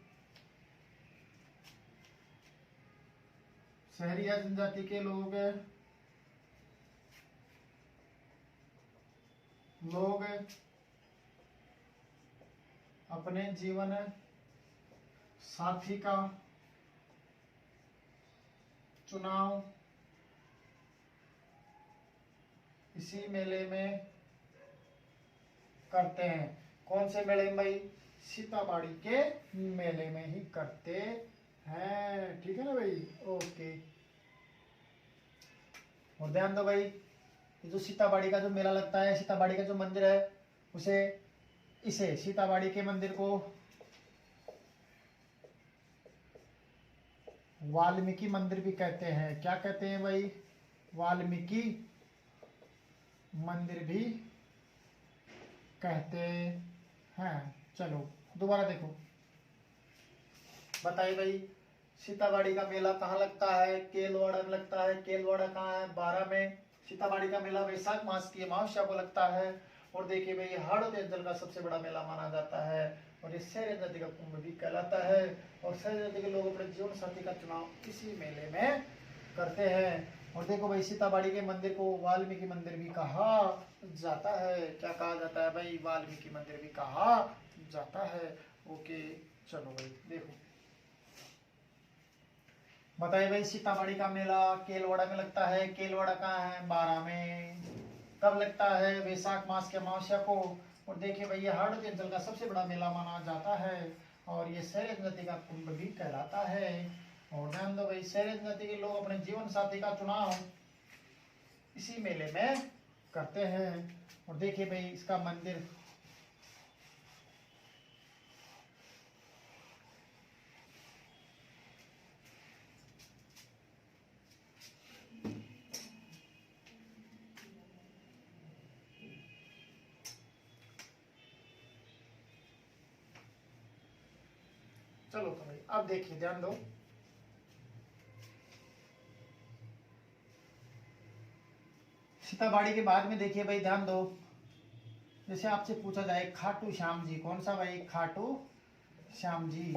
सहरिया जनजाति के लोग अपने जीवन साथी का चुनाव इसी मेले में करते हैं। कौन से मेले में भाई? सीताबाड़ी के मेले में ही करते हैं, ठीक है ना भाई। ओके, और ध्यान दो भाई, ये जो सीताबाड़ी का जो मेला लगता है, सीताबाड़ी का जो मंदिर है, इसे सीताबाड़ी के मंदिर को वाल्मीकि मंदिर भी कहते हैं। क्या कहते हैं भाई? वाल्मीकि मंदिर भी कहते हैं। चलो दोबारा देखो, बताइए भाई, सीताबाड़ी का मेला कहाँ लगता है? केलवाड़ा में लगता है। केलवाड़ा कहाँ है? 12 में। सीताबाड़ी का मेला वैशाख मास की अमावस्या को लगता है। और देखिए भाई, हाड़ौती अंचल का सबसे बड़ा मेला माना जाता है। और ये सहरिया नदी का कुंभ भी कहलाता है। और सहरिया नदी के लोग अपने जीवन साथी का चुनाव इसी मेले में करते हैं। और देखो भाई, सीताबाड़ी के मंदिर को वाल्मीकि मंदिर भी कहा जाता है। क्या कहा जाता है भाई? वाल्मीकि मंदिर भी कहा जाता है। ओके चलो भाई देखो, बताइए भाई सीतामढ़ी का मेला केलवाड़ा में लगता है। केलवाड़ा कहाँ है? बारा में। कब लगता है? वैशाख मास के अमावस्या को। और देखिए भाई ये हाड़ोती अंचल का सबसे बड़ा मेला माना जाता है और ये सैरज नदी का कुंभ भी कहलाता है। और ध्यान दो भाई, सैरज नदी के लोग अपने जीवन साथी का चुनाव इसी मेले में करते हैं। और देखिए भाई इसका मंदिर चलो तो भाई अब देखिए ध्यान दो, सीताबाड़ी के बाद में देखिए भाई ध्यान दो, जैसे आपसे पूछा जाए खाटू श्याम जी, कौन सा भाई? खाटू श्याम जी।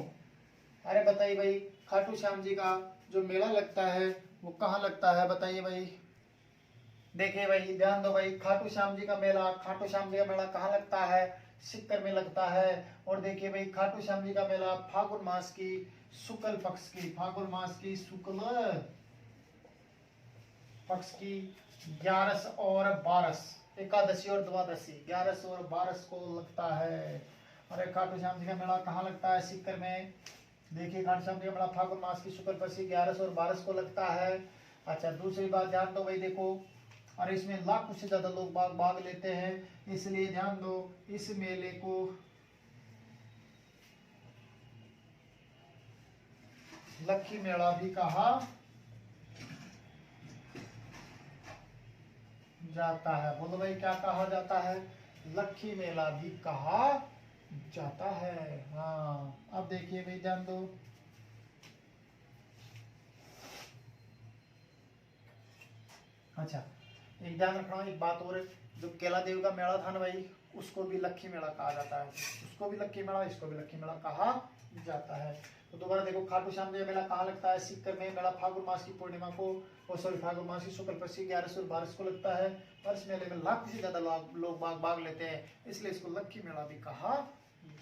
अरे बताइए भाई खाटू श्याम जी का जो मेला लगता है वो कहाँ लगता है? बताइए भाई। देखिए भाई ध्यान दो भाई, खाटू श्याम जी का मेला, खाटू श्याम जी का मेला कहाँ लगता है? सीकर में लगता है। और देखिए भाई खाटू श्याम जी का मेला फागुन मास की शुक्ल पक्ष की, फागुन मास की शुक्ल पक्ष की 11 और 12, एकादशी और द्वादशी, 11 और 12 को लगता है। अरे खाटू श्याम जी का मेला कहाँ लगता है? सीकर में। देखिए खाटू श्याम जी का मेला फागुन मास की शुक्ल पक्ष की 11 और 12 को लगता है। अच्छा दूसरी बात ध्यान दो भाई, देखो और इसमें लाखों से ज्यादा लोग भाग लेते हैं, इसलिए ध्यान दो इस मेले को लक्खी मेला भी कहा जाता है। बोलो भाई क्या कहा जाता है? लक्खी मेला भी कहा जाता है। हाँ अब देखिए भाई ध्यान दो, अच्छा एक ध्यान रखना एक बात और, जो केला देव का मेला था ना भाई उसको भी लक्खी मेला कहा जाता है, उसको भी लक्खी मेला, इसको भी लक्खी मेला कहा जाता है। तो दोबारा देखो खाटू श्याम जी मेला कहाँ लगता है? सीकर में। मेला फागुन मास की पूर्णिमा को, और सॉरी फागुन मास की शुक्ल पक्ष की 11 और 12 को लगता है और इस मेले में लाख से ज्यादा लोग भाग लेते हैं, इसलिए इसको लक्खी मेला भी कहा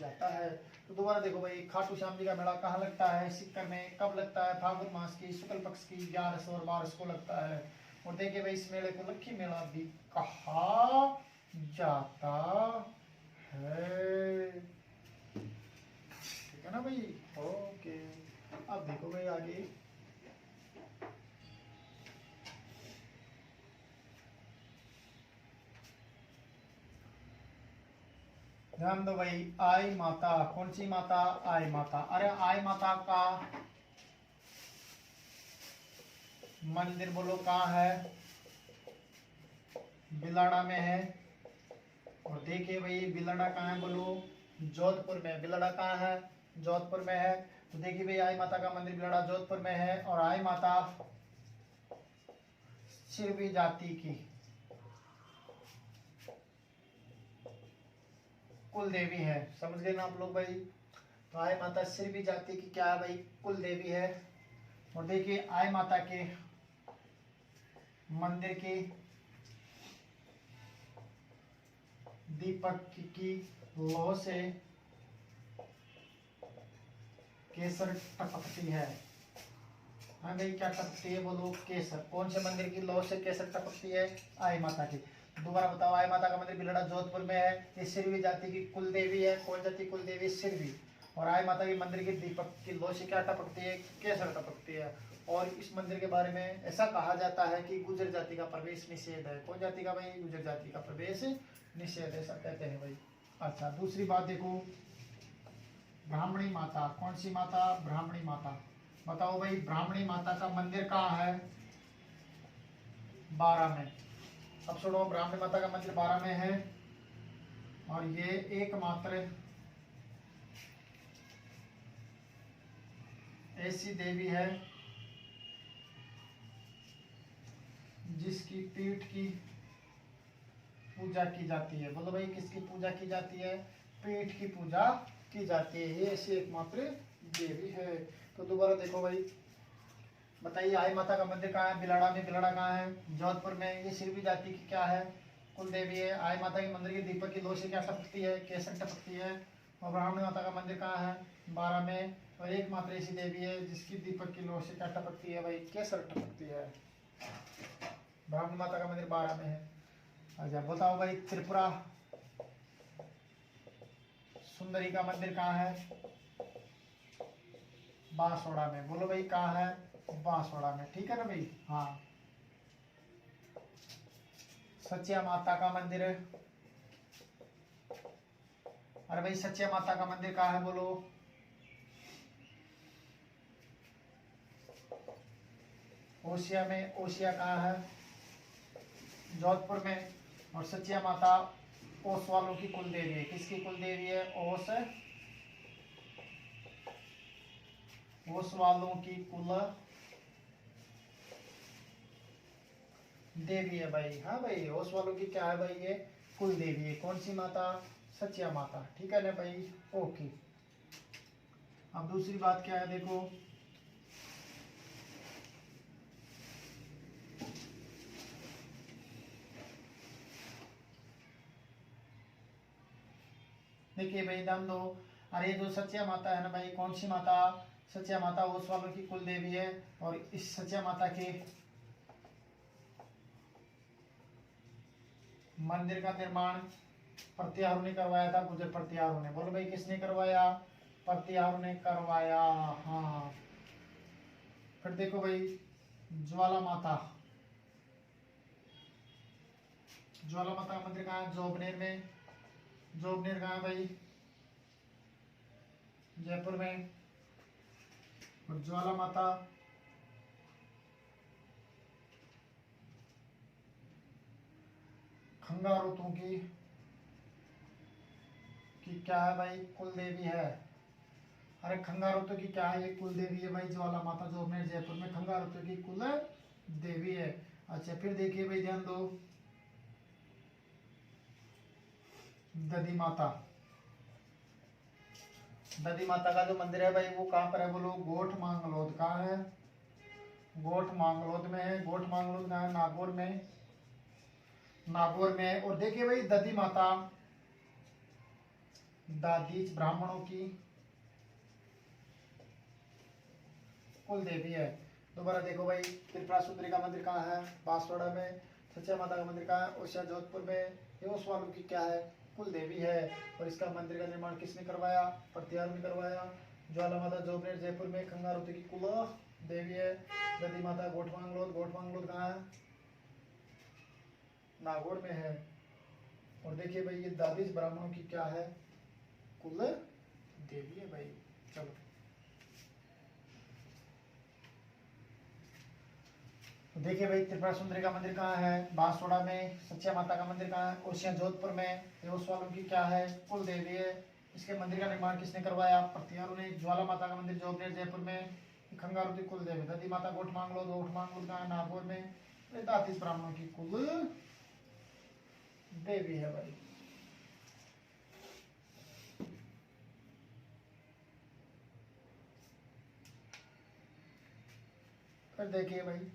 जाता है। तो दोबारा देखो भाई खाटू श्याम जी का मेला कहाँ लगता है? सीकर में। कब लगता है? फागुन मास की शुक्ल पक्ष की 11 और 12 को लगता है। और देखिए भाई इस मेले को लक्खी मेला भी कहा जाता है। ठीक है ना भाई? ओके अब देखो भाई आगे, ध्यान दो भाई, आई माता, कौन सी माता? आई माता। अरे आई माता का मंदिर बोलो कहाँ है? बिलाड़ा में है। और देखिए भाई बिलाड़ा कहाँ है बोलो? जोधपुर में। बिलाड़ा कहाँ है? जोधपुर में है। तो देखिए भाई आई माता का मंदिर बिलाड़ा जोधपुर में है। और आई माता सिरवी जाति की कुल देवी है, समझ गए ना आप लोग भाई? तो आई माता सिरवी जाति की क्या है भाई? कुल देवी है। और देखिए आई माता के मंदिर की दीपक की लौ से केसर टपकती है। हाँ भाई क्या टपकती है बोलो? केसर। कौन से मंदिर की लौ से केसर टपकती है? आई माता की। दोबारा बताओ, आई माता का मंदिर बिलड़ा जोधपुर में है। ये सिरवी जाति की कुल देवी है। कौन जाति कुल देवी? सिरवी। और आई माता के मंदिर की दीपक की लौ से क्या टपकती है? केसर टपकती है। और इस मंदिर के बारे में ऐसा कहा जाता है कि गुर्जर जाति का प्रवेश निषेध है। कौन जाति का भाई? गुर्जर जाति का प्रवेश निषेध, ऐसा कहते हैं भाई। अच्छा दूसरी बात देखो, ब्राह्मणी माता, कौन सी माता? ब्राह्मणी माता। बताओ भाई ब्राह्मणी माता का मंदिर कहाँ है? बारा में। अब सुनो, ब्राह्मणी माता का मंदिर बारा में है और ये एकमात्र ऐसी देवी है जिसकी पीठ की पूजा की जाती है। बोलो भाई किसकी पूजा की जाती है? पीठ की पूजा की जाती है, ये ऐसी एकमात्र देवी है। तो दोबारा देखो भाई, बताइए आई माता का मंदिर कहाँ है? बिलाड़ा में। बिलाड़ा कहाँ है? जोधपुर में। ये सिरवी जाति की क्या है? कुल देवी है। आई माता के मंदिर के दीपक की लौ से क्या टपकती है? केसर टपकती है। और ब्राह्मणी माता का मंदिर कहाँ है? 12 में। और एकमात्र ऐसी देवी है जिसकी दीपक की लौ से क्या टपकती है भाई? केसर टपकती है। ब्राह्मणी माता का मंदिर 12 में है। अच्छा बताओ भाई, त्रिपुरा सुंदरी का मंदिर कहाँ है? बांसवाड़ा में। बोलो भाई कहाँ है? बांसवाड़ा में। ठीक है ना भाई? हाँ। सच्चिया माता का मंदिर, अरे भाई सच्चिया माता का मंदिर कहाँ है? बोलो। ओसिया में। ओसिया कहाँ है? जोधपुर में। और सच्चिया माता ओस वालों की कुल देवी है। किसकी कुल देवी है? ओस वालों की कुल देवी है भाई। हाँ भाई, ओस वालों की क्या है भाई? ये कुल देवी है। कौन सी माता? सच्चिया माता। ठीक है ना भाई? ओके। अब दूसरी बात क्या है देखो, देखिए भाई ध्यान दो। अरे जो सच्चिया माता है ना भाई, कौन सी माता? सच्चिया माता ओस वालों की कुल देवी है। और इस सच्चिया माता के मंदिर का निर्माण प्रतिहारों ने करवाया था, गुजर प्रतिहारों ने। बोलो भाई किसने करवाया? प्रतिहारों ने करवाया। हाँ। फिर देखो भाई, ज्वाला माता। ज्वाला माता का मंदिर कहाँ है? जोबनेर में। जोबनेर कहाँ है भाई? जयपुर में। और ज्वाला माता खंगारुतों की क्या है भाई? कुल देवी है। अरे खंगारुतों की क्या है? ये कुल देवी है भाई ज्वाला माता, जोबनेर जयपुर में खंगारुतों की कुल देवी है। अच्छा फिर देखिए भाई ध्यान दो, दधी माता। दधी माता का जो मंदिर है भाई वो कहाँ पर है? बोलो। गोठ मांगलोद। कहाँ है? गोठ मांगलोद में है। गोठ मांगलोद कहाँ है? नागौर में। नागौर में है। और देखिए भाई दधी माता दादीज ब्राह्मणों की कुल देवी है। दोबारा देखो भाई, त्रिपुरा सुंदरी का मंदिर कहाँ है? बांसवाड़ा में। सच्चा माता का मंदिर कहाँ है? ओसिया जोधपुर में। ये उस वालों की क्या है? कुल देवी है। और इसका मंदिर का निर्माण किसने करवाया? प्रतिहारों ने करवाया। ज्वाला माता जोबनेर जयपुर में खंगारुती की कुल देवी है। दधी माता गोठमांगलोद। गोठमांगलोद कहाँ है? नागौर में है। और देखिए भाई ये दादीज ब्राह्मणों की क्या है? कुल देवी है भाई। चलो तो देखिए भाई, त्रिपुरा सुंदरी का मंदिर कहाँ है? बांसवाड़ा में। सच्चा माता का मंदिर कहाँ है? ओसिया जोधपुर में। ये उस वालों की क्या है? कुल देवी है। इसके मंदिर का निर्माण किसने करवाया? प्रतिहारों ने। ज्वाला माता का मंदिर जोबनेर जयपुर में। खंगारुती कुल देवी। दधी माता गोठमांगलोद। गोठमांगलोद कहाँ है? नागौर में। ये 33 ब्राह्मणों की कुल देवी है भाई। फिर देखिए भाई,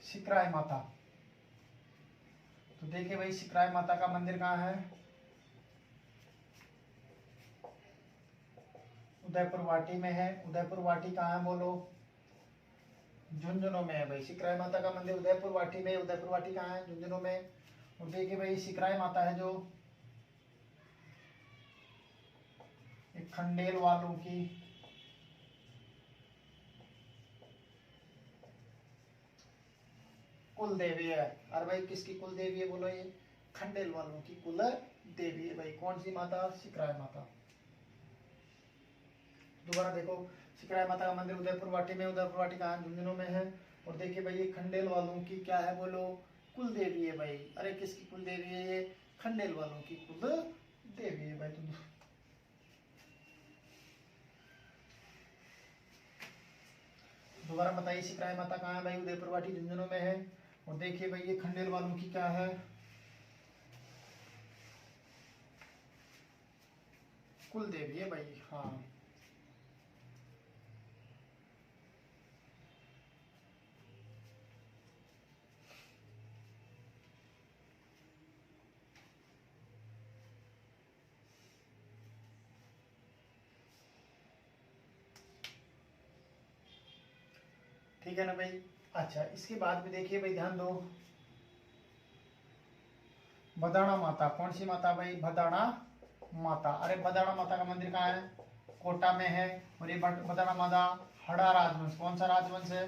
सिकराय माता। तो देखिए भाई सिकराय माता का मंदिर कहाँ है? उदयपुर वाटी में है। उदयपुर वाटी कहाँ है? बोलो। झुंझुनू में है भाई। सिकराय माता का मंदिर उदयपुर वाटी में। उदयपुर वाटी कहाँ है? झुंझुनू में। और देखिए भाई सिकराय माता है जो एक खंडेल वालों की कुल देवी है। अरे भाई किसकी कुल देवी है? बोलो। ये खंडेल वालों की कुल देवी है भाई। कौन सी माता? सिकराय माता। दोबारा देखो, सिकराय माता का मंदिर उदयपुर वाटी में। उदयपुर वाटी कहाँ? झुंझुनू में है। और देखिए भाई ये खंडेल वालों की क्या है? बोलो। कुल देवी है भाई। अरे किसकी कुल देवी है? ये खंडेल वालों की कुल देवी है भाई। तो दोबारा बताइए, सिकराय माता कहाँ है भाई? उदयपुर वाटी झुंझुनू में है। और देखिए भाई ये खंडेल वालों की क्या है? कुल देवी है भाई। हाँ। ठीक है ना भाई। अच्छा, इसके बाद भी देखिए भाई, ध्यान दो, बदाणा माता, कौन सी माता भाई? बदाणा माता। अरे बदाणा माता का मंदिर कहाँ है? कोटा में है। और ये बदाणा माता हड़ा राजवंश, कौन सा राजवंश है?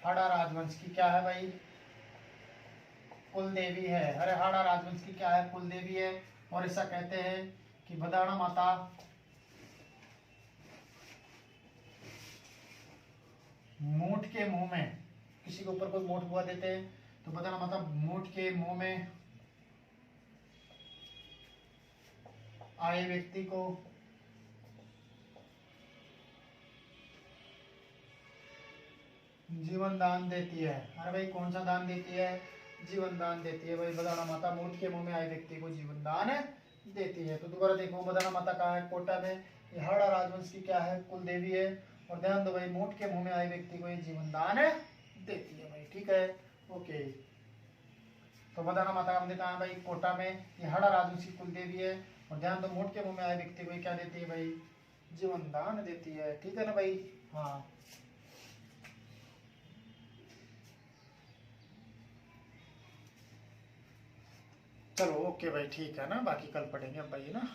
हड़ा राजवंश की क्या है भाई? कुल देवी है। अरे हड़ा राजवंश की क्या है? कुल देवी है। और ऐसा कहते हैं कि बदाणा माता मूठ के मुंह में, किसी के ऊपर कोई मूठ बुआ देते हैं तो बदाणा माता मूठ के मुंह में आए व्यक्ति को जीवन दान देती है। अरे भाई कौन सा दान देती है? जीवन दान देती है भाई। बदाणा माता मूठ के मुंह में आए व्यक्ति को जीवन दान देती है। तो दोबारा देखो, बदाणा माता कहाँ है? कोटा में। ये हाड़ा राजवंश की क्या है? कुल देवी है। और ध्यान दो भाई, मूठ के मुंह में आए व्यक्ति को ये जीवन दान देती है भाई। ठीक है, ओके। तो बदाणा माता का मंदिर कहाँ है भाई? कोटा में। ये हाड़ा राजवंश की कुल देवी है। और ध्यान दो, मूठ के मुंह में आए व्यक्ति को ये क्या देती है भाई? जीवन दान देती है। ठीक है ना भाई? हाँ। चलो ओके भाई, ठीक है ना, बाकी कल पढ़ेंगे अब भाई ना।